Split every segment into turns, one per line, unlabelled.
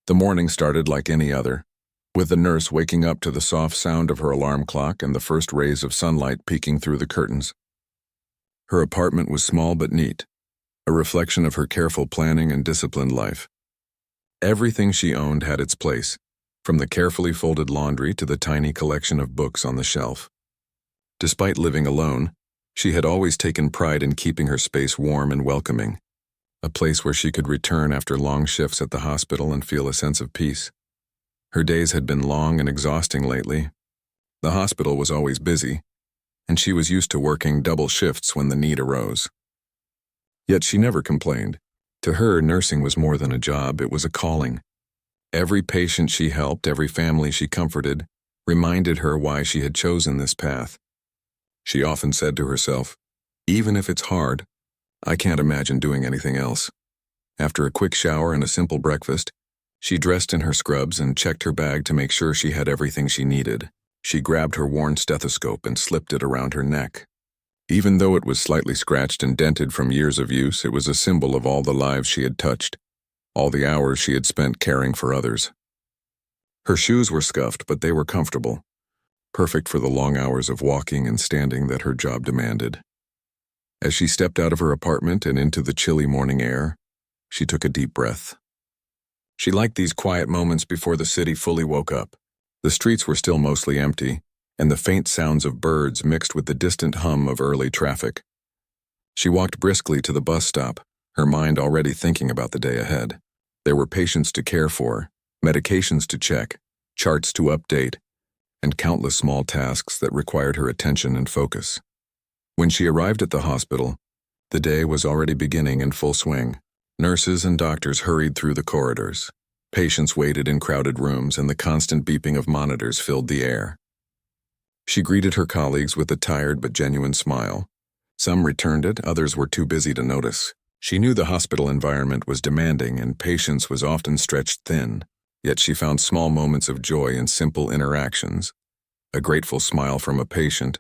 The morning started like any other, with the nurse waking up to the soft sound of her alarm clock and the first rays of sunlight peeking through the curtains. Her apartment was small but neat, a reflection of her careful planning and disciplined life. Everything she owned had its place, from the carefully folded laundry to the tiny collection of books on the shelf. Despite living alone, she had always taken pride in keeping her space warm and welcoming, a place where she could return after long shifts at the hospital and feel a sense of peace. Her days had been long and exhausting lately. The hospital was always busy, and she was used to working double shifts when the need arose. Yet she never complained. To her, nursing was more than a job, it was a calling. Every patient she helped, every family she comforted, reminded her why she had chosen this path. She often said to herself, "Even if it's hard, I can't imagine doing anything else." After a quick shower and a simple breakfast, she dressed in her scrubs and checked her bag to make sure she had everything she needed. She grabbed her worn stethoscope and slipped it around her neck. Even though it was slightly scratched and dented from years of use, it was a symbol of all the lives she had touched, all the hours she had spent caring for others. Her shoes were scuffed, but they were comfortable, perfect for the long hours of walking and standing that her job demanded. As she stepped out of her apartment and into the chilly morning air, she took a deep breath. She liked these quiet moments before the city fully woke up. The streets were still mostly empty, and the faint sounds of birds mixed with the distant hum of early traffic. She walked briskly to the bus stop, her mind already thinking about the day ahead. There were patients to care for, medications to check, charts to update, and countless small tasks that required her attention and focus. When she arrived at the hospital, the day was already beginning in full swing. Nurses and doctors hurried through the corridors. Patients waited in crowded rooms, and the constant beeping of monitors filled the air. She greeted her colleagues with a tired but genuine smile. Some returned it, others were too busy to notice. She knew the hospital environment was demanding and patience was often stretched thin, yet she found small moments of joy in simple interactions. A grateful smile from a patient,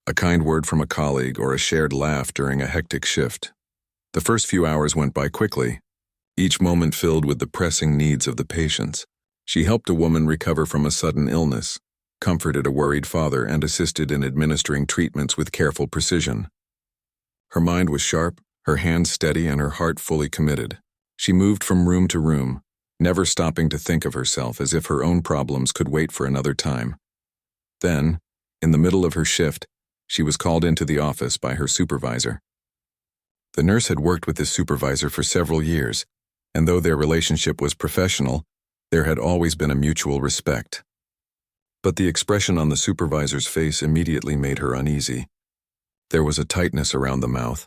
a kind word from a colleague, or a shared laugh during a hectic shift. The first few hours went by quickly, each moment filled with the pressing needs of the patients. She helped a woman recover from a sudden illness, comforted a worried father, and assisted in administering treatments with careful precision. Her mind was sharp, her hands steady, and her heart fully committed. She moved from room to room, never stopping to think of herself, as if her own problems could wait for another time. Then, in the middle of her shift, she was called into the office by her supervisor. The nurse had worked with this supervisor for several years, and though their relationship was professional, there had always been a mutual respect. But the expression on the supervisor's face immediately made her uneasy. There was a tightness around the mouth,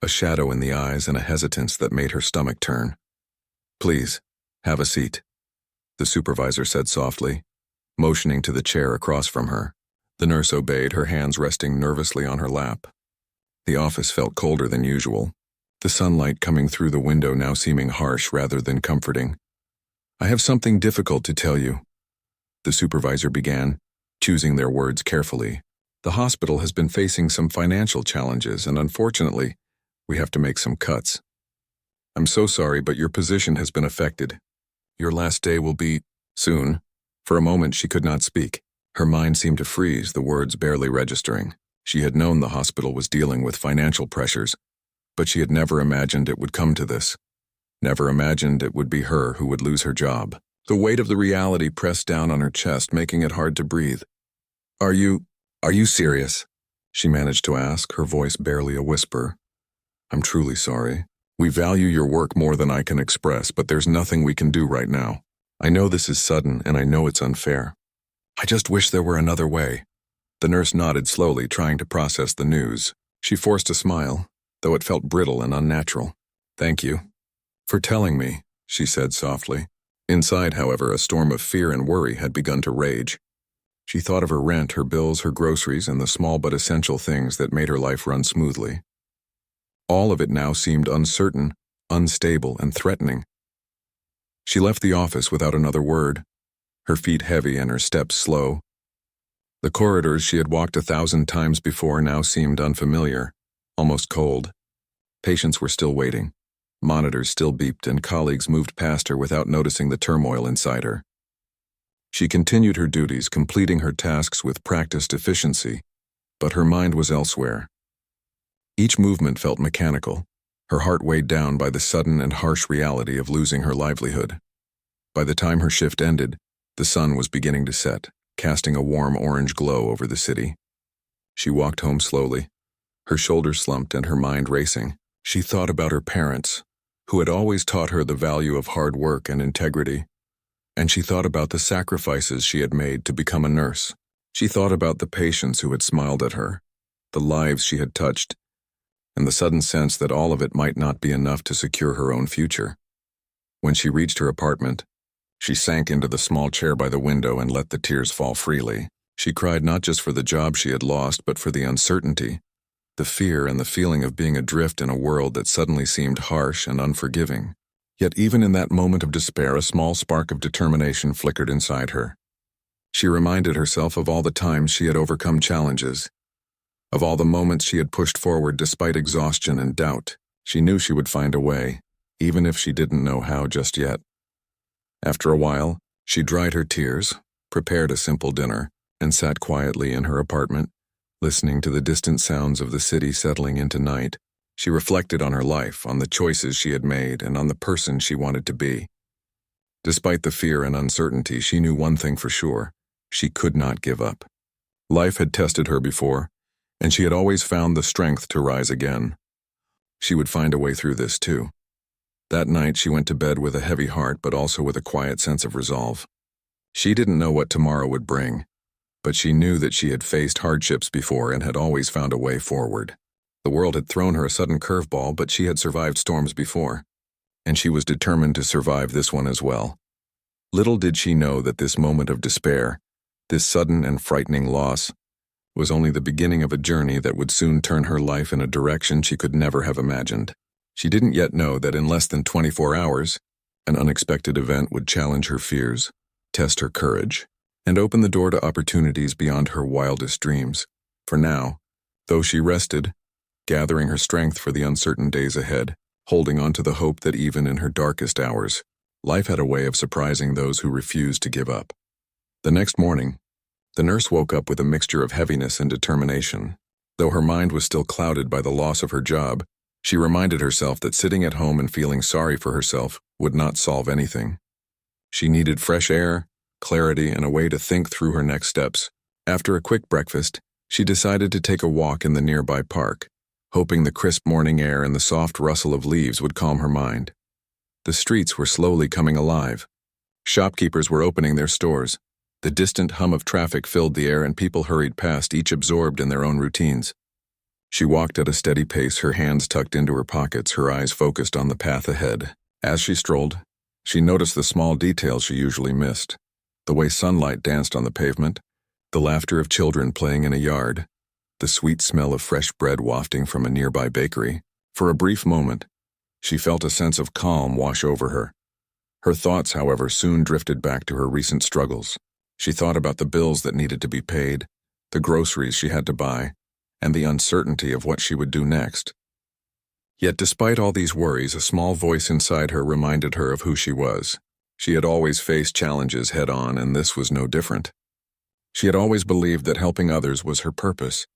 a shadow in the eyes, and a hesitance that made her stomach turn. "Please, have a seat," the supervisor said softly, motioning to the chair across from her. The nurse obeyed, her hands resting nervously on her lap. The office felt colder than usual, the sunlight coming through the window now seeming harsh rather than comforting. "I have something difficult to tell you," the supervisor began, choosing their words carefully. "The hospital has been facing some financial challenges, and unfortunately, we have to make some cuts. I'm so sorry, but your position has been affected. Your last day will be soon." For a moment, she could not speak. Her mind seemed to freeze, the words barely registering. She had known the hospital was dealing with financial pressures, but she had never imagined it would come to this. Never imagined it would be her who would lose her job. The weight of the reality pressed down on her chest, making it hard to breathe. Are you serious?" she managed to ask, her voice barely a whisper. "I'm truly sorry. We value your work more than I can express, but there's nothing we can do right now. I know this is sudden, and I know it's unfair. I just wish there were another way." The nurse nodded slowly, trying to process the news. She forced a smile, though it felt brittle and unnatural. "Thank you for telling me," she said softly. Inside, however, a storm of fear and worry had begun to rage. She thought of her rent, her bills, her groceries, and the small but essential things that made her life run smoothly. All of it now seemed uncertain, unstable, and threatening. She left the office without another word, her feet heavy and her steps slow. The corridors she had walked 1,000 times before now seemed unfamiliar, almost cold. Patients were still waiting, Monitors still beeped and colleagues moved past her without noticing the turmoil inside her. She continued her duties, completing her tasks with practiced efficiency, but her mind was elsewhere. Each movement felt mechanical, her heart weighed down by the sudden and harsh reality of losing her livelihood. By the time her shift ended, the sun was beginning to set, casting a warm orange glow over the city. She walked home slowly, her shoulders slumped and her mind racing. She thought about her parents, who had always taught her the value of hard work and integrity. And she thought about the sacrifices she had made to become a nurse. She thought about the patients who had smiled at her, the lives she had touched, and the sudden sense that all of it might not be enough to secure her own future. When she reached her apartment, she sank into the small chair by the window and let the tears fall freely. She cried not just for the job she had lost, but for the uncertainty, the fear and the feeling of being adrift in a world that suddenly seemed harsh and unforgiving. Yet even in that moment of despair, a small spark of determination flickered inside her. She reminded herself of all the times she had overcome challenges, of all the moments she had pushed forward despite exhaustion and doubt. She knew she would find a way, even if she didn't know how just yet. After a while, she dried her tears, prepared a simple dinner, and sat quietly in her apartment, listening to the distant sounds of the city settling into night. She reflected on her life, on the choices she had made, and on the person she wanted to be. Despite the fear and uncertainty, she knew one thing for sure: she could not give up. Life had tested her before, and she had always found the strength to rise again. She would find a way through this too. That night she went to bed with a heavy heart, but also with a quiet sense of resolve. She didn't know what tomorrow would bring, but she knew that she had faced hardships before and had always found a way forward. The world had thrown her a sudden curveball, but she had survived storms before, and she was determined to survive this one as well. Little did she know that this moment of despair, this sudden and frightening loss, was only the beginning of a journey that would soon turn her life in a direction she could never have imagined. She didn't yet know that in less than 24 hours, an unexpected event would challenge her fears, test her courage, and open the door to opportunities beyond her wildest dreams. For now, though she rested, gathering her strength for the uncertain days ahead, holding on to the hope that even in her darkest hours, life had a way of surprising those who refused to give up. The next morning, the nurse woke up with a mixture of heaviness and determination. Though her mind was still clouded by the loss of her job, she reminded herself that sitting at home and feeling sorry for herself would not solve anything. She needed fresh air, clarity, and a way to think through her next steps. After a quick breakfast, she decided to take a walk in the nearby park, hoping the crisp morning air and the soft rustle of leaves would calm her mind. The streets were slowly coming alive. Shopkeepers were opening their stores. The distant hum of traffic filled the air and people hurried past, each absorbed in their own routines. She walked at a steady pace, her hands tucked into her pockets, her eyes focused on the path ahead. As she strolled, she noticed the small details she usually missed: the way sunlight danced on the pavement, the laughter of children playing in a yard, the sweet smell of fresh bread wafting from a nearby bakery. For a brief moment, she felt a sense of calm wash over her. Her thoughts, however, soon drifted back to her recent struggles. She thought about the bills that needed to be paid, the groceries she had to buy, and the uncertainty of what she would do next. Yet despite all these worries, a small voice inside her reminded her of who she was. She had always faced challenges head-on, and this was no different. She had always believed that helping others was her purpose,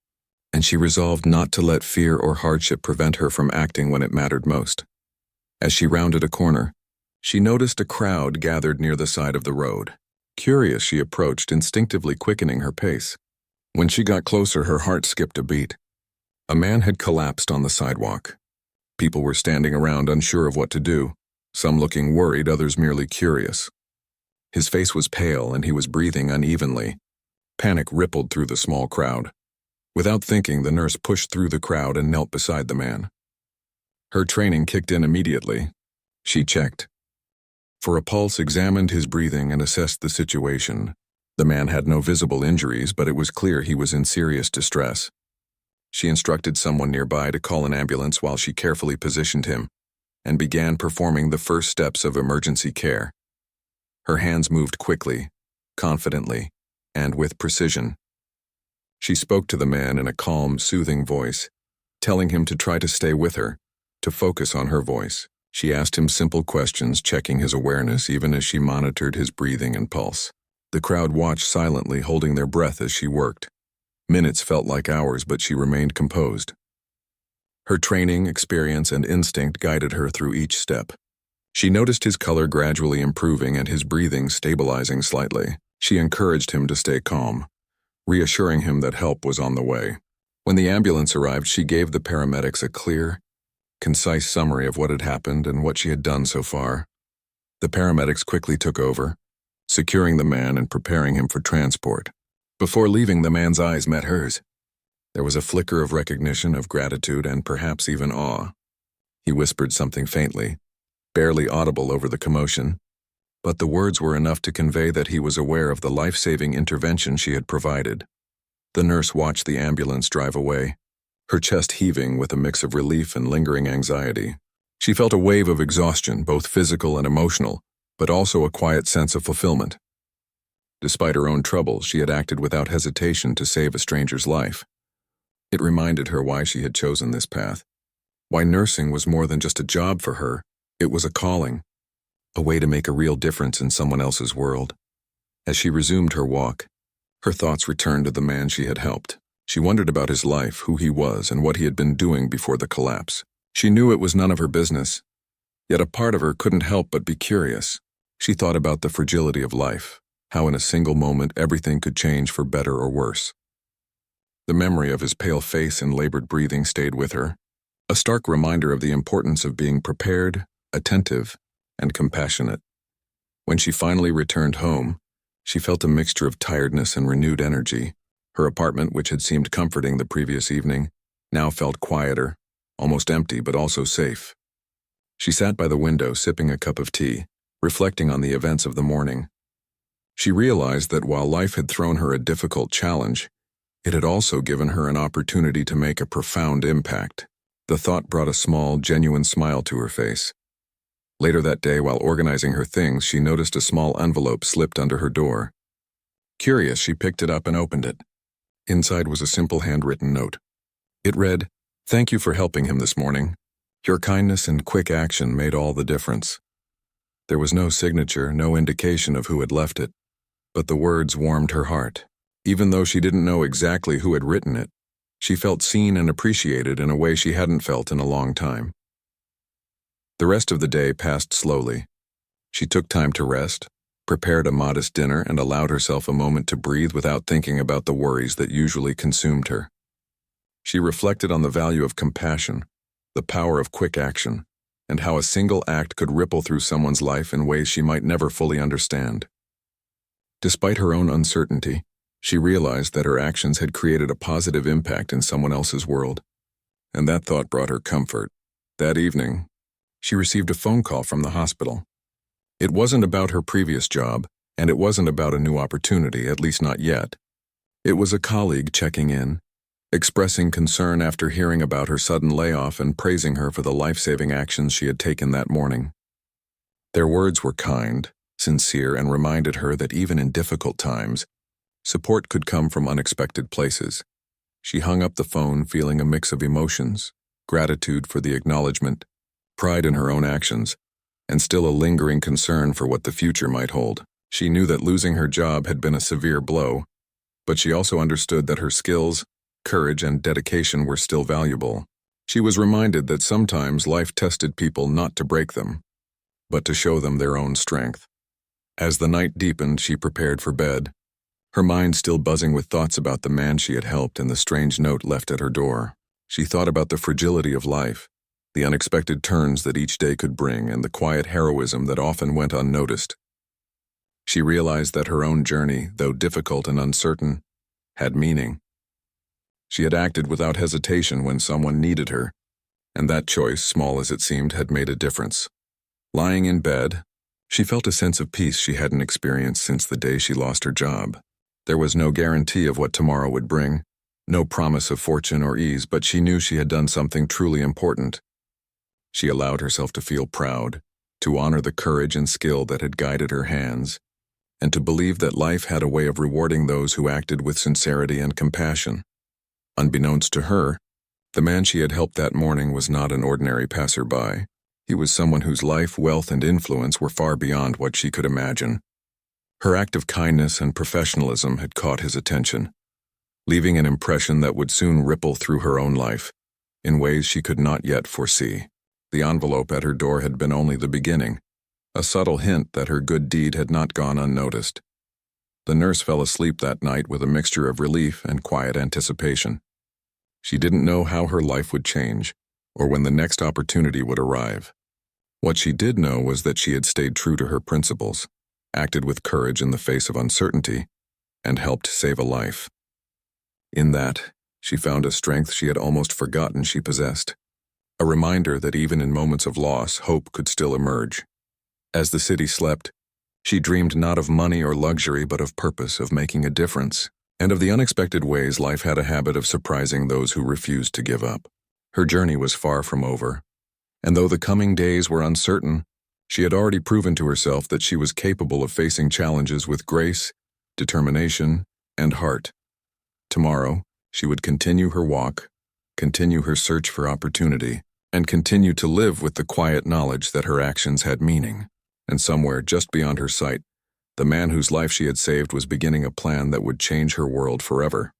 and she resolved not to let fear or hardship prevent her from acting when it mattered most. As she rounded a corner, she noticed a crowd gathered near the side of the road. Curious, she approached, instinctively quickening her pace. When she got closer, her heart skipped a beat. A man had collapsed on the sidewalk. People were standing around, unsure of what to do, some looking worried, others merely curious. His face was pale and he was breathing unevenly. Panic rippled through the small crowd. Without thinking, the nurse pushed through the crowd and knelt beside the man. Her training kicked in immediately. She checked for a pulse, examined his breathing, and assessed the situation. The man had no visible injuries, but it was clear he was in serious distress. She instructed someone nearby to call an ambulance while she carefully positioned him and began performing the first steps of emergency care. Her hands moved quickly, confidently, and with precision. She spoke to the man in a calm, soothing voice, telling him to try to stay with her, to focus on her voice. She asked him simple questions, checking his awareness even as she monitored his breathing and pulse. The crowd watched silently, holding their breath as she worked. Minutes felt like hours, but she remained composed. Her training, experience, and instinct guided her through each step. She noticed his color gradually improving and his breathing stabilizing slightly. She encouraged him to stay calm, reassuring him that help was on the way. When the ambulance arrived, she gave the paramedics a clear, concise summary of what had happened and what she had done so far. The paramedics quickly took over, securing the man and preparing him for transport. Before leaving, the man's eyes met hers. There was a flicker of recognition, of gratitude, and perhaps even awe. He whispered something faintly, barely audible over the commotion, but the words were enough to convey that he was aware of the life-saving intervention she had provided. The nurse watched the ambulance drive away, her chest heaving with a mix of relief and lingering anxiety. She felt a wave of exhaustion, both physical and emotional, but also a quiet sense of fulfillment. Despite her own troubles, she had acted without hesitation to save a stranger's life. It reminded her why she had chosen this path, why nursing was more than just a job for her. It was a calling, a way to make a real difference in someone else's world. As she resumed her walk, her thoughts returned to the man she had helped. She wondered about his life, who he was, and what he had been doing before the collapse. She knew it was none of her business, yet a part of her couldn't help but be curious. She thought about the fragility of life, how in a single moment everything could change for better or worse. The memory of his pale face and labored breathing stayed with her, a stark reminder of the importance of being prepared, attentive, and compassionate. When she finally returned home, she felt a mixture of tiredness and renewed energy. Her apartment, which had seemed comforting the previous evening, now felt quieter, almost empty but also safe. She sat by the window sipping a cup of tea, reflecting on the events of the morning. She realized that while life had thrown her a difficult challenge, it had also given her an opportunity to make a profound impact. The thought brought a small, genuine smile to her face. Later that day, while organizing her things, she noticed a small envelope slipped under her door. Curious, she picked it up and opened it. Inside was a simple handwritten note. It read, "Thank you for helping him this morning. Your kindness and quick action made all the difference." There was no signature, no indication of who had left it, but the words warmed her heart. Even though she didn't know exactly who had written it, she felt seen and appreciated in a way she hadn't felt in a long time. The rest of the day passed slowly. She took time to rest, prepared a modest dinner, and allowed herself a moment to breathe without thinking about the worries that usually consumed her. She reflected on the value of compassion, the power of quick action, and how a single act could ripple through someone's life in ways she might never fully understand. Despite her own uncertainty, she realized that her actions had created a positive impact in someone else's world, and that thought brought her comfort. That evening, she received a phone call from the hospital. It wasn't about her previous job, and it wasn't about a new opportunity, at least not yet. It was a colleague checking in, expressing concern after hearing about her sudden layoff and praising her for the life-saving actions she had taken that morning. Their words were kind, sincere, and reminded her that even in difficult times, support could come from unexpected places. She hung up the phone feeling a mix of emotions, gratitude for the acknowledgement, pride in her own actions, and still a lingering concern for what the future might hold. She knew that losing her job had been a severe blow, but she also understood that her skills, courage, and dedication were still valuable. She was reminded that sometimes life tested people not to break them, but to show them their own strength. As the night deepened, she prepared for bed, her mind still buzzing with thoughts about the man she had helped and the strange note left at her door. She thought about the fragility of life, the unexpected turns that each day could bring, and the quiet heroism that often went unnoticed. She realized that her own journey, though difficult and uncertain, had meaning. She had acted without hesitation when someone needed her, and that choice, small as it seemed, had made a difference. Lying in bed, she felt a sense of peace she hadn't experienced since the day she lost her job. There was no guarantee of what tomorrow would bring, no promise of fortune or ease, but she knew she had done something truly important. She allowed herself to feel proud, to honor the courage and skill that had guided her hands, and to believe that life had a way of rewarding those who acted with sincerity and compassion. Unbeknownst to her, the man she had helped that morning was not an ordinary passerby. He was someone whose life, wealth, and influence were far beyond what she could imagine. Her act of kindness and professionalism had caught his attention, leaving an impression that would soon ripple through her own life, in ways she could not yet foresee. The envelope at her door had been only the beginning, a subtle hint that her good deed had not gone unnoticed. The nurse fell asleep that night with a mixture of relief and quiet anticipation. She didn't know how her life would change, or when the next opportunity would arrive. What she did know was that she had stayed true to her principles, acted with courage in the face of uncertainty, and helped save a life. In that, she found a strength she had almost forgotten she possessed, a reminder that even in moments of loss, hope could still emerge. As the city slept, she dreamed not of money or luxury but of purpose, of making a difference, and of the unexpected ways life had a habit of surprising those who refused to give up. Her journey was far from over, and though the coming days were uncertain, she had already proven to herself that she was capable of facing challenges with grace, determination, and heart. Tomorrow, she would continue her walk, continue her search for opportunity, and continue to live with the quiet knowledge that her actions had meaning. And somewhere just beyond her sight, the man whose life she had saved was beginning a plan that would change her world forever.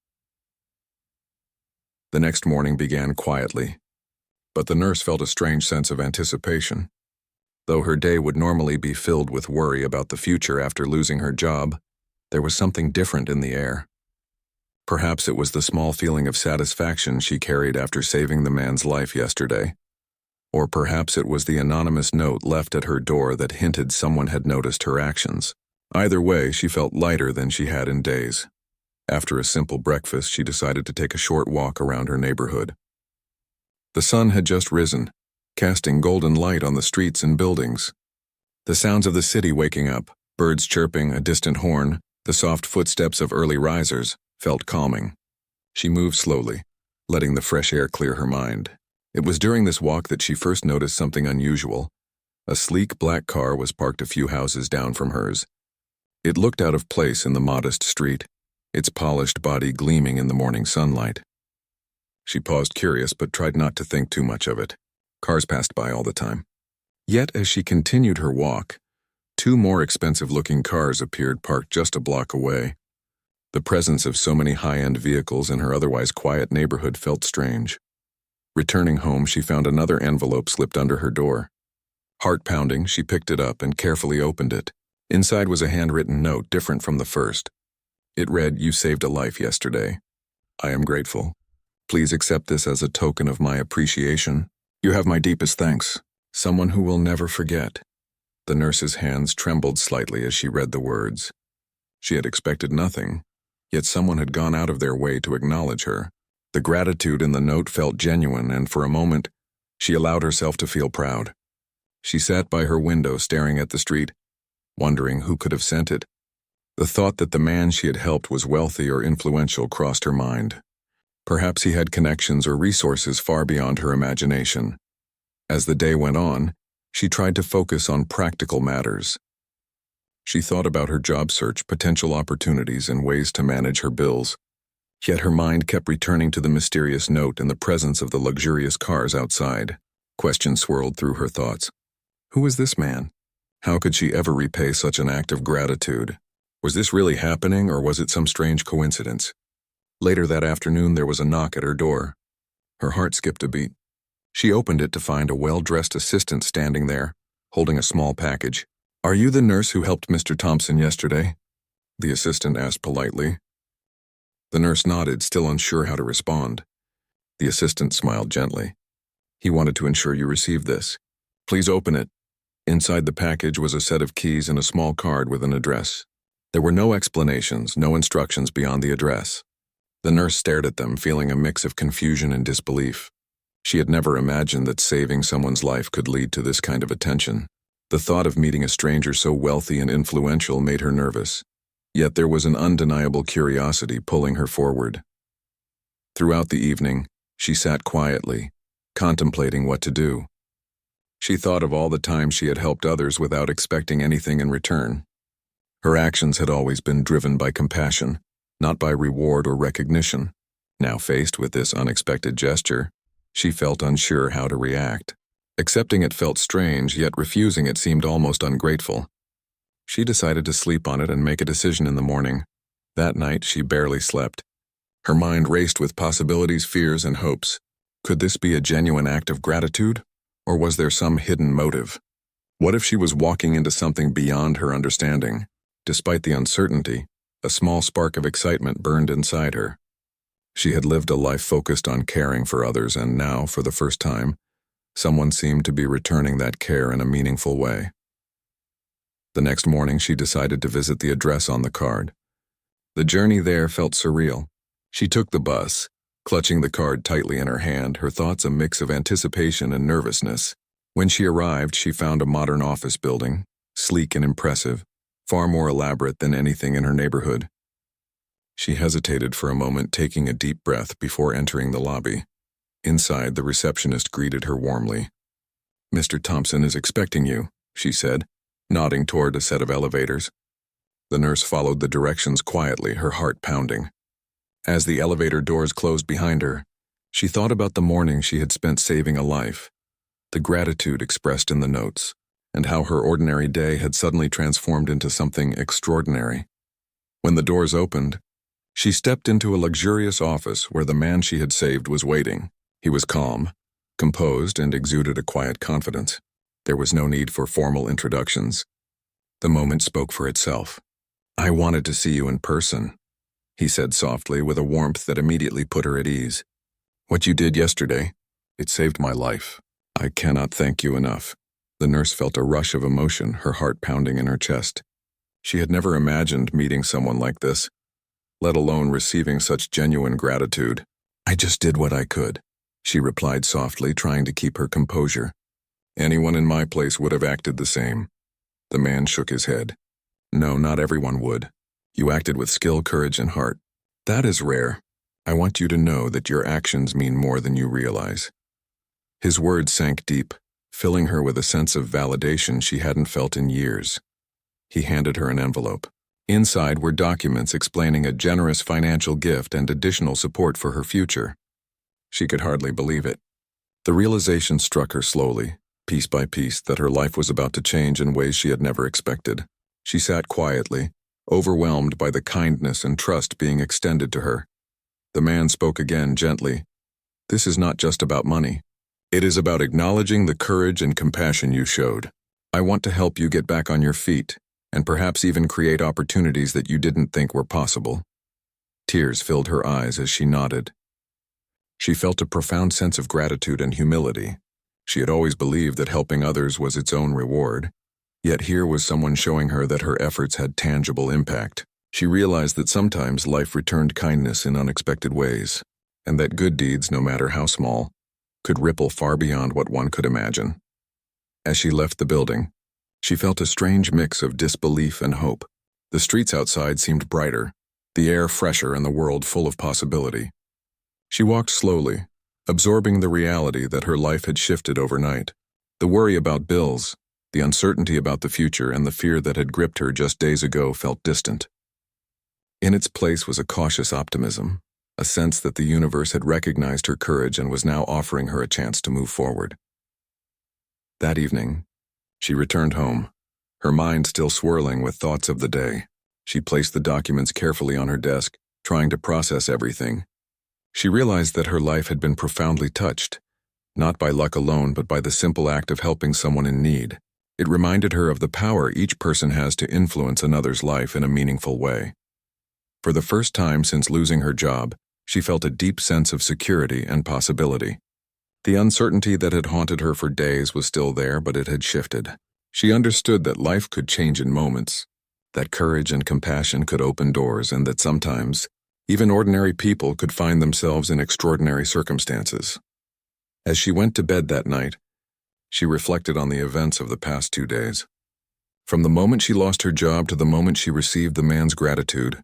The next morning began quietly, but the nurse felt a strange sense of anticipation. Though her day would normally be filled with worry about the future after losing her job, there was something different in the air. Perhaps it was the small feeling of satisfaction she carried after saving the man's life yesterday. Or perhaps it was the anonymous note left at her door that hinted someone had noticed her actions. Either way, she felt lighter than she had in days. After a simple breakfast, she decided to take a short walk around her neighborhood. The sun had just risen, casting golden light on the streets and buildings. The sounds of the city waking up, birds chirping, a distant horn, the soft footsteps of early risers, felt calming. She moved slowly, letting the fresh air clear her mind. It was during this walk that she first noticed something unusual. A sleek black car was parked a few houses down from hers. It looked out of place in the modest street, its polished body gleaming in the morning sunlight. She paused curious but tried not to think too much of it. Cars passed by all the time. Yet as she continued her walk, two more expensive-looking cars appeared parked just a block away. The presence of so many high-end vehicles in her otherwise quiet neighborhood felt strange. Returning home, she found another envelope slipped under her door. Heart pounding, she picked it up and carefully opened it. Inside was a handwritten note different from the first. It read, "You saved a life yesterday. I am grateful. Please accept this as a token of my appreciation. You have my deepest thanks. Someone who will never forget." The nurse's hands trembled slightly as she read the words. She had expected nothing, yet someone had gone out of their way to acknowledge her. The gratitude in the note felt genuine, and for a moment, she allowed herself to feel proud. She sat by her window staring at the street, wondering who could have sent it. The thought that the man she had helped was wealthy or influential crossed her mind. Perhaps he had connections or resources far beyond her imagination. As the day went on, she tried to focus on practical matters. She thought about her job search, potential opportunities, and ways to manage her bills. Yet her mind kept returning to the mysterious note and the presence of the luxurious cars outside. Questions swirled through her thoughts. Who was this man? How could she ever repay such an act of gratitude? Was this really happening, or was it some strange coincidence? Later that afternoon, there was a knock at her door. Her heart skipped a beat. She opened it to find a well-dressed assistant standing there, holding a small package. "Are you the nurse who helped Mr. Thompson yesterday?" the assistant asked politely. The nurse nodded, still unsure how to respond. The assistant smiled gently. "He wanted to ensure you received this. Please open it." Inside the package was a set of keys and a small card with an address. There were no explanations, no instructions beyond the address. The nurse stared at them, feeling a mix of confusion and disbelief. She had never imagined that saving someone's life could lead to this kind of attention. The thought of meeting a stranger so wealthy and influential made her nervous. Yet there was an undeniable curiosity pulling her forward. Throughout the evening, she sat quietly, contemplating what to do. She thought of all the times she had helped others without expecting anything in return. Her actions had always been driven by compassion, not by reward or recognition. Now faced with this unexpected gesture, she felt unsure how to react. Accepting it felt strange, yet refusing it seemed almost ungrateful. She decided to sleep on it and make a decision in the morning. That night, she barely slept. Her mind raced with possibilities, fears, and hopes. Could this be a genuine act of gratitude? Or was there some hidden motive? What if she was walking into something beyond her understanding? Despite the uncertainty, a small spark of excitement burned inside her. She had lived a life focused on caring for others, and now, for the first time, someone seemed to be returning that care in a meaningful way. The next morning, she decided to visit the address on the card. The journey there felt surreal. She took the bus, clutching the card tightly in her hand, her thoughts a mix of anticipation and nervousness. When she arrived, she found a modern office building, sleek and impressive, far more elaborate than anything in her neighborhood. She hesitated for a moment, taking a deep breath before entering the lobby. Inside, the receptionist greeted her warmly. "Mr. Thompson is expecting you," she said, nodding toward a set of elevators. The nurse followed the directions quietly, her heart pounding. As the elevator doors closed behind her, she thought about the morning she had spent saving a life, the gratitude expressed in the notes, and how her ordinary day had suddenly transformed into something extraordinary. When the doors opened, she stepped into a luxurious office where the man she had saved was waiting. He was calm, composed, and exuded a quiet confidence. There was no need for formal introductions. The moment spoke for itself. "I wanted to see you in person," he said softly, with a warmth that immediately put her at ease. "What you did yesterday, it saved my life. I cannot thank you enough." The nurse felt a rush of emotion, her heart pounding in her chest. She had never imagined meeting someone like this, let alone receiving such genuine gratitude. "I just did what I could," she replied softly, trying to keep her composure. "Anyone in my place would have acted the same." The man shook his head. "No, not everyone would. You acted with skill, courage, and heart. That is rare. I want you to know that your actions mean more than you realize." His words sank deep, filling her with a sense of validation she hadn't felt in years. He handed her an envelope. Inside were documents explaining a generous financial gift and additional support for her future. She could hardly believe it. The realization struck her slowly, piece by piece, that her life was about to change in ways she had never expected. She sat quietly, overwhelmed by the kindness and trust being extended to her. The man spoke again gently. "This is not just about money. It is about acknowledging the courage and compassion you showed. I want to help you get back on your feet, and perhaps even create opportunities that you didn't think were possible." Tears filled her eyes as she nodded. She felt a profound sense of gratitude and humility. She had always believed that helping others was its own reward. Yet here was someone showing her that her efforts had tangible impact. She realized that sometimes life returned kindness in unexpected ways, and that good deeds, no matter how small, could ripple far beyond what one could imagine. As she left the building, she felt a strange mix of disbelief and hope. The streets outside seemed brighter, the air fresher, and the world full of possibility. She walked slowly, absorbing the reality that her life had shifted overnight. The worry about bills, the uncertainty about the future, and the fear that had gripped her just days ago felt distant. In its place was a cautious optimism, a sense that the universe had recognized her courage and was now offering her a chance to move forward. That evening, she returned home, her mind still swirling with thoughts of the day. She placed the documents carefully on her desk, trying to process everything. She realized that her life had been profoundly touched, not by luck alone, but by the simple act of helping someone in need. It reminded her of the power each person has to influence another's life in a meaningful way. For the first time since losing her job, she felt a deep sense of security and possibility. The uncertainty that had haunted her for days was still there, but it had shifted. She understood that life could change in moments, that courage and compassion could open doors, and that sometimes, even ordinary people could find themselves in extraordinary circumstances. As she went to bed that night, she reflected on the events of the past 2 days. From the moment she lost her job to the moment she received the man's gratitude,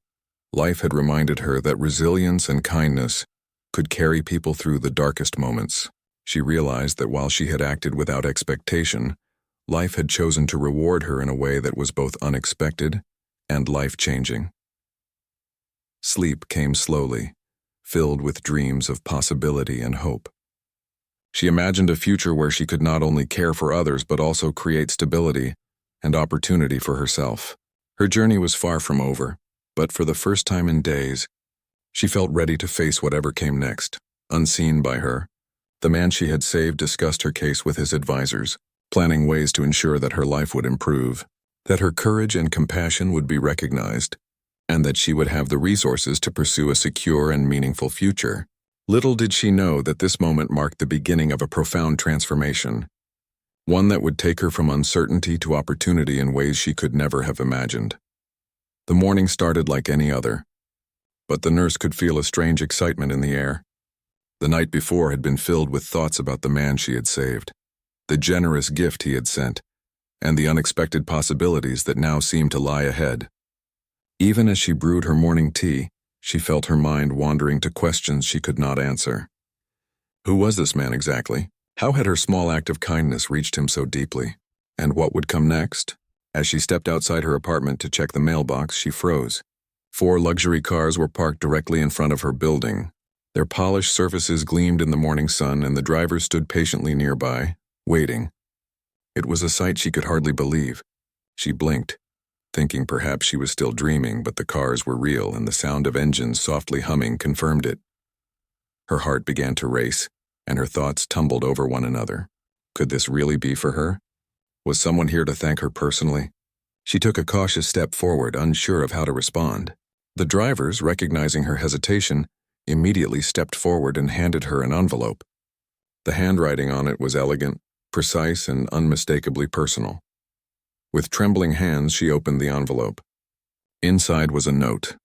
life had reminded her that resilience and kindness could carry people through the darkest moments. She realized that while she had acted without expectation, life had chosen to reward her in a way that was both unexpected and life-changing. Sleep came slowly, filled with dreams of possibility and hope. She imagined a future where she could not only care for others but also create stability and opportunity for herself. Her journey was far from over, but for the first time in days, she felt ready to face whatever came next. Unseen by her, the man she had saved discussed her case with his advisors, planning ways to ensure that her life would improve, that her courage and compassion would be recognized, and that she would have the resources to pursue a secure and meaningful future. Little did she know that this moment marked the beginning of a profound transformation, one that would take her from uncertainty to opportunity in ways she could never have imagined. The morning started like any other, but the nurse could feel a strange excitement in the air. The night before had been filled with thoughts about the man she had saved, the generous gift he had sent, and the unexpected possibilities that now seemed to lie ahead. Even as she brewed her morning tea, she felt her mind wandering to questions she could not answer. Who was this man exactly? How had her small act of kindness reached him so deeply? And what would come next? As she stepped outside her apartment to check the mailbox, she froze. 4 luxury cars were parked directly in front of her building. Their polished surfaces gleamed in the morning sun, and the drivers stood patiently nearby, waiting. It was a sight she could hardly believe. She blinked, thinking perhaps she was still dreaming, but the cars were real and the sound of engines softly humming confirmed it. Her heart began to race, and her thoughts tumbled over one another. Could this really be for her? Was someone here to thank her personally? She took a cautious step forward, unsure of how to respond. The drivers, recognizing her hesitation, immediately stepped forward and handed her an envelope. The handwriting on it was elegant, precise, and unmistakably personal. With trembling hands, she opened the envelope. Inside was a note.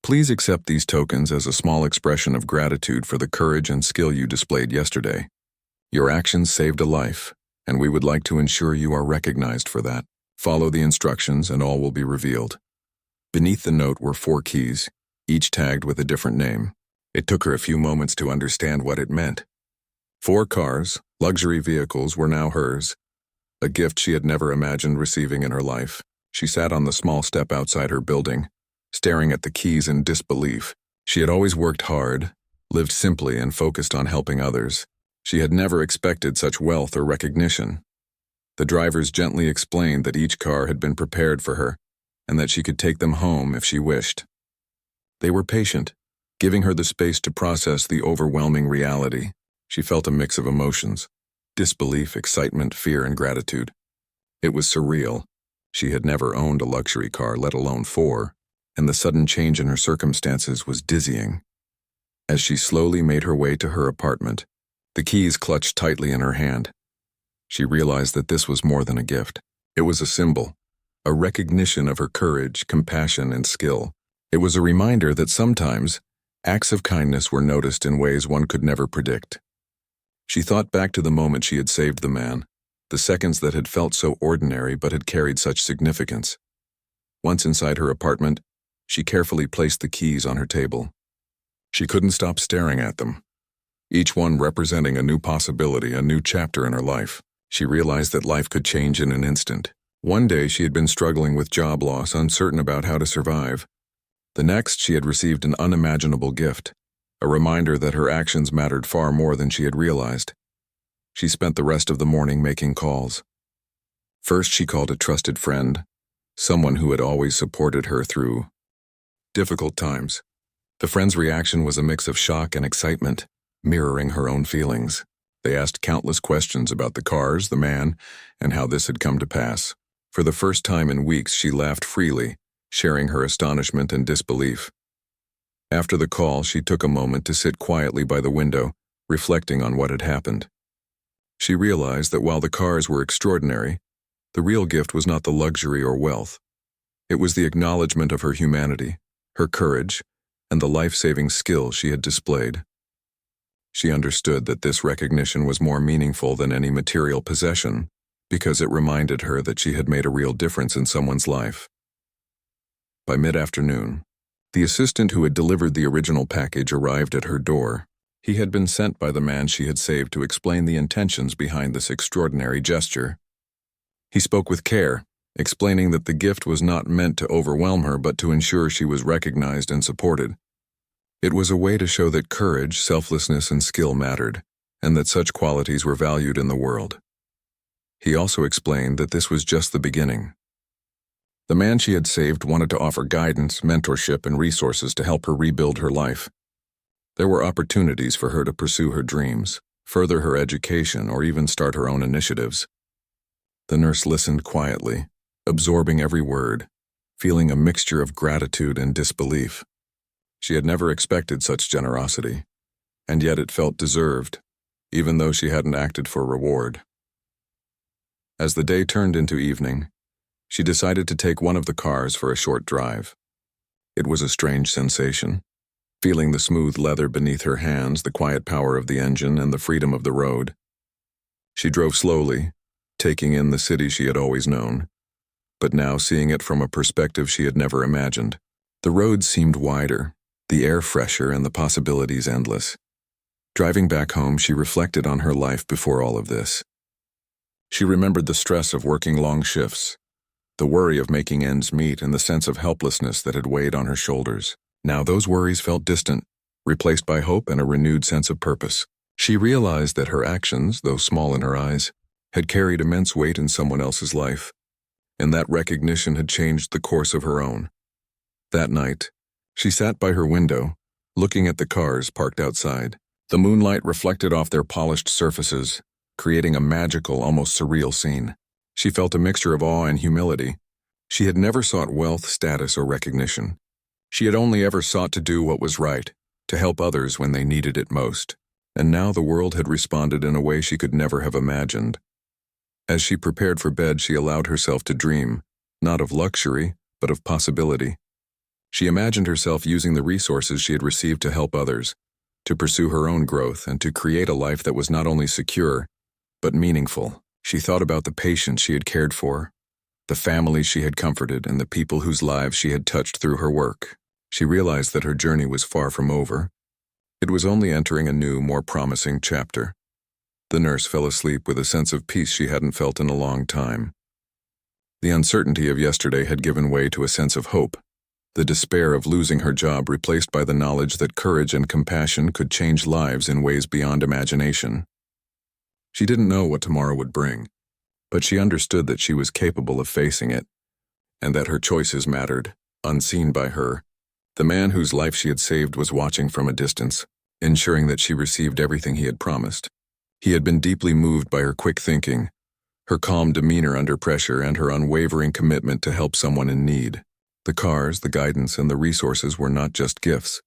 Please accept these tokens as a small expression of gratitude for the courage and skill you displayed yesterday. Your actions saved a life, and we would like to ensure you are recognized for that. Follow the instructions and all will be revealed. Beneath the note were 4 keys, each tagged with a different name. It took her a few moments to understand what it meant. 4 cars, luxury vehicles, were now hers, a gift she had never imagined receiving in her life. She sat on the small step outside her building, staring at the keys in disbelief. She had always worked hard, lived simply, and focused on helping others. She had never expected such wealth or recognition. The drivers gently explained that each car had been prepared for her, and that she could take them home if she wished. They were patient, giving her the space to process the overwhelming reality. She felt a mix of emotions: disbelief, excitement, fear, and gratitude. It was surreal. She had never owned a luxury car, let alone 4, and the sudden change in her circumstances was dizzying. As she slowly made her way to her apartment, the keys clutched tightly in her hand. She realized that this was more than a gift. It was a symbol, a recognition of her courage, compassion, and skill. It was a reminder that sometimes acts of kindness were noticed in ways one could never predict. She thought back to the moment she had saved the man, the seconds that had felt so ordinary but had carried such significance. Once inside her apartment, she carefully placed the keys on her table. She couldn't stop staring at them, each one representing a new possibility, a new chapter in her life. She realized that life could change in an instant. One day she had been struggling with job loss, uncertain about how to survive. The next, she had received an unimaginable gift, a reminder that her actions mattered far more than she had realized. She spent the rest of the morning making calls. First, she called a trusted friend, someone who had always supported her through difficult times. The friend's reaction was a mix of shock and excitement, mirroring her own feelings. They asked countless questions about the cars, the man, and how this had come to pass. For the first time in weeks, she laughed freely, sharing her astonishment and disbelief. After the call, she took a moment to sit quietly by the window, reflecting on what had happened. She realized that while the cars were extraordinary, the real gift was not the luxury or wealth. It was the acknowledgement of her humanity, her courage, and the life-saving skill she had displayed. She understood that this recognition was more meaningful than any material possession, because it reminded her that she had made a real difference in someone's life. By mid-afternoon, the assistant who had delivered the original package arrived at her door. He had been sent by the man she had saved to explain the intentions behind this extraordinary gesture. He spoke with care, explaining that the gift was not meant to overwhelm her but to ensure she was recognized and supported. It was a way to show that courage, selflessness, and skill mattered, and that such qualities were valued in the world. He also explained that this was just the beginning. The man she had saved wanted to offer guidance, mentorship, and resources to help her rebuild her life. There were opportunities for her to pursue her dreams, further her education, or even start her own initiatives. The nurse listened quietly, absorbing every word, feeling a mixture of gratitude and disbelief. She had never expected such generosity, and yet it felt deserved, even though she hadn't acted for reward. As the day turned into evening, she decided to take one of the cars for a short drive. It was a strange sensation, feeling the smooth leather beneath her hands, the quiet power of the engine, and the freedom of the road. She drove slowly, taking in the city she had always known, but now seeing it from a perspective she had never imagined. The road seemed wider, the air fresher, and the possibilities endless. Driving back home, she reflected on her life before all of this. She remembered the stress of working long shifts, the worry of making ends meet, and the sense of helplessness that had weighed on her shoulders. Now those worries felt distant, replaced by hope and a renewed sense of purpose. She realized that her actions, though small in her eyes, had carried immense weight in someone else's life, and that recognition had changed the course of her own. That night, she sat by her window, looking at the cars parked outside. The moonlight reflected off their polished surfaces, creating a magical, almost surreal scene. She felt a mixture of awe and humility. She had never sought wealth, status, or recognition. She had only ever sought to do what was right, to help others when they needed it most. And now the world had responded in a way she could never have imagined. As she prepared for bed, she allowed herself to dream, not of luxury, but of possibility. She imagined herself using the resources she had received to help others, to pursue her own growth, and to create a life that was not only secure, but meaningful. She thought about the patients she had cared for, the families she had comforted, and the people whose lives she had touched through her work. She realized that her journey was far from over. It was only entering a new, more promising chapter. The nurse fell asleep with a sense of peace she hadn't felt in a long time. The uncertainty of yesterday had given way to a sense of hope, the despair of losing her job replaced by the knowledge that courage and compassion could change lives in ways beyond imagination. She didn't know what tomorrow would bring, but she understood that she was capable of facing it, and that her choices mattered, unseen by her. The man whose life she had saved was watching from a distance, ensuring that she received everything he had promised. He had been deeply moved by her quick thinking, her calm demeanor under pressure, and her unwavering commitment to help someone in need. The cars, the guidance, and the resources were not just gifts.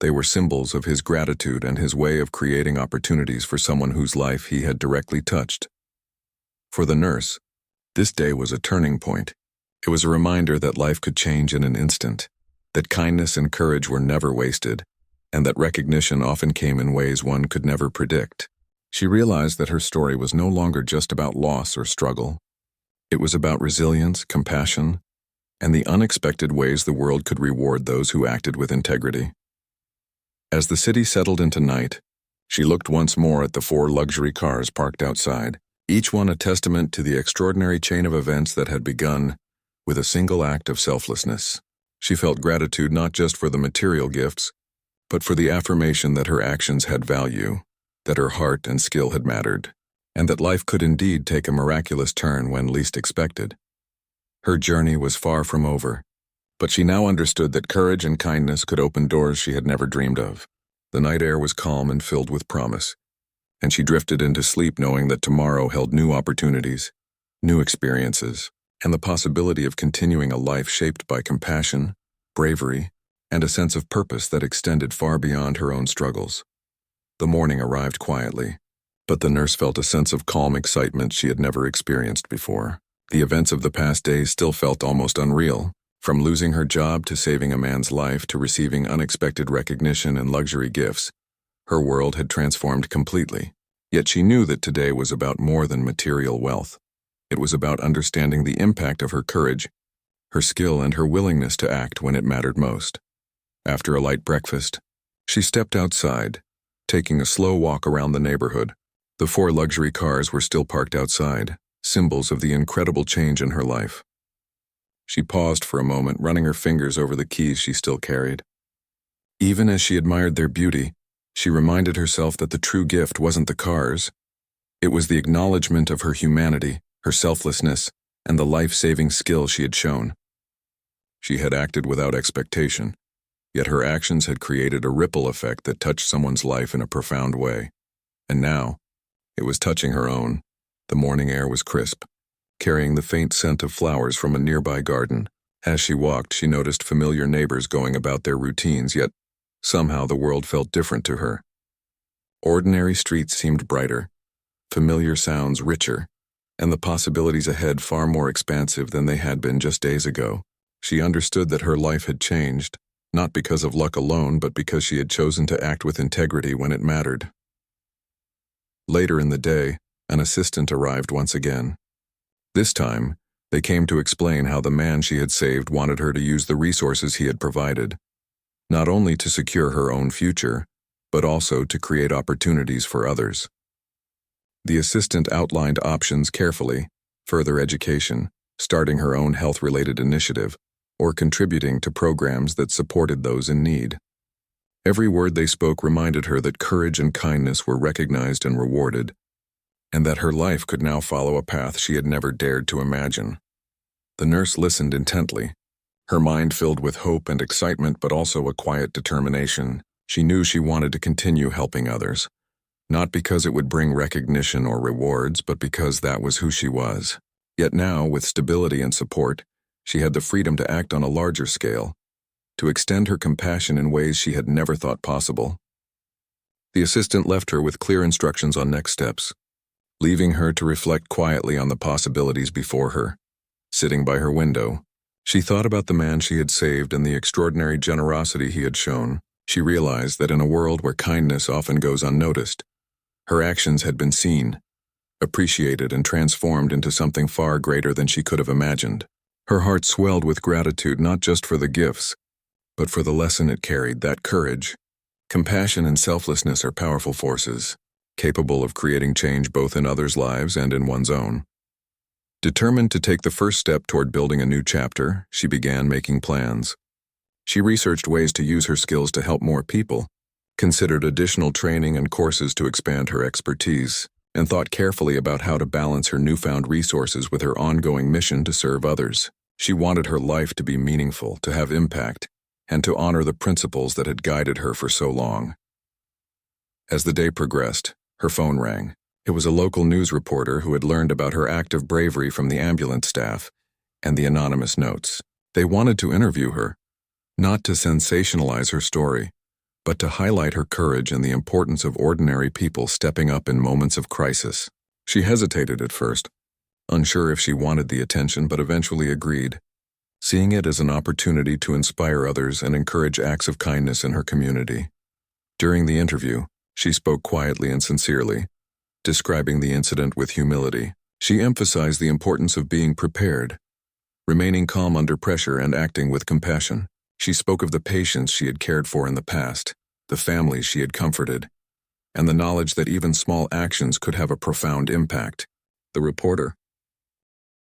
They were symbols of his gratitude and his way of creating opportunities for someone whose life he had directly touched. For the nurse, this day was a turning point. It was a reminder that life could change in an instant, that kindness and courage were never wasted, and that recognition often came in ways one could never predict. She realized that her story was no longer just about loss or struggle. It was about resilience, compassion, and the unexpected ways the world could reward those who acted with integrity. As the city settled into night, she looked once more at the 4 luxury cars parked outside, each one a testament to the extraordinary chain of events that had begun with a single act of selflessness. She felt gratitude not just for the material gifts, but for the affirmation that her actions had value, that her heart and skill had mattered, and that life could indeed take a miraculous turn when least expected. Her journey was far from over, but she now understood that courage and kindness could open doors she had never dreamed of. The night air was calm and filled with promise, and she drifted into sleep knowing that tomorrow held new opportunities, new experiences, and the possibility of continuing a life shaped by compassion, bravery, and a sense of purpose that extended far beyond her own struggles. The morning arrived quietly, but the nurse felt a sense of calm excitement she had never experienced before. The events of the past days still felt almost unreal, from losing her job to saving a man's life to receiving unexpected recognition and luxury gifts. Her world had transformed completely, yet she knew that today was about more than material wealth. It was about understanding the impact of her courage, her skill, and her willingness to act when it mattered most. After a light breakfast, she stepped outside, taking a slow walk around the neighborhood. The 4 luxury cars were still parked outside, symbols of the incredible change in her life. She paused for a moment, running her fingers over the keys she still carried. Even as she admired their beauty, She reminded herself that the true gift wasn't the cars. It was the acknowledgement of her humanity, her selflessness, and the life-saving skill she had shown. She had acted without expectation, yet her actions had created a ripple effect that touched someone's life in a profound way. And now, it was touching her own. The morning air was crisp, carrying the faint scent of flowers from a nearby garden. As she walked, she noticed familiar neighbors going about their routines, yet somehow the world felt different to her. Ordinary streets seemed brighter, familiar sounds richer, and the possibilities ahead far more expansive than they had been just days ago. She understood that her life had changed, not because of luck alone, but because she had chosen to act with integrity when it mattered. Later in the day, an assistant arrived once again. This time, they came to explain how the man she had saved wanted her to use the resources he had provided, not only to secure her own future, but also to create opportunities for others. The assistant outlined options carefully: further education, starting her own health-related initiative, or contributing to programs that supported those in need. Every word they spoke reminded her that courage and kindness were recognized and rewarded, and that her life could now follow a path she had never dared to imagine. The nurse listened intently, her mind filled with hope and excitement, but also a quiet determination. She knew she wanted to continue helping others, not because it would bring recognition or rewards, but because that was who she was. Yet now, with stability and support, she had the freedom to act on a larger scale, to extend her compassion in ways she had never thought possible. The assistant left her with clear instructions on next steps, leaving her to reflect quietly on the possibilities before her. Sitting by her window, she thought about the man she had saved and the extraordinary generosity he had shown. She realized that in a world where kindness often goes unnoticed, her actions had been seen, appreciated, and transformed into something far greater than she could have imagined. Her heart swelled with gratitude, not just for the gifts, but for the lesson it carried: that courage, compassion, and selflessness are powerful forces, capable of creating change both in others' lives and in one's own. Determined to take the first step toward building a new chapter, she began making plans. She researched ways to use her skills to help more people, considered additional training and courses to expand her expertise, and thought carefully about how to balance her newfound resources with her ongoing mission to serve others. She wanted her life to be meaningful, to have impact, and to honor the principles that had guided her for so long. As the day progressed, her phone rang. It was a local news reporter who had learned about her act of bravery from the ambulance staff and the anonymous notes. They wanted to interview her, not to sensationalize her story, but to highlight her courage and the importance of ordinary people stepping up in moments of crisis. She hesitated at first, unsure if she wanted the attention, but eventually agreed, seeing it as an opportunity to inspire others and encourage acts of kindness in her community. During the interview, she spoke quietly and sincerely, describing the incident with humility. She emphasized the importance of being prepared, remaining calm under pressure, and acting with compassion. She spoke of the patients she had cared for in the past, the families she had comforted, and the knowledge that even small actions could have a profound impact. The reporter,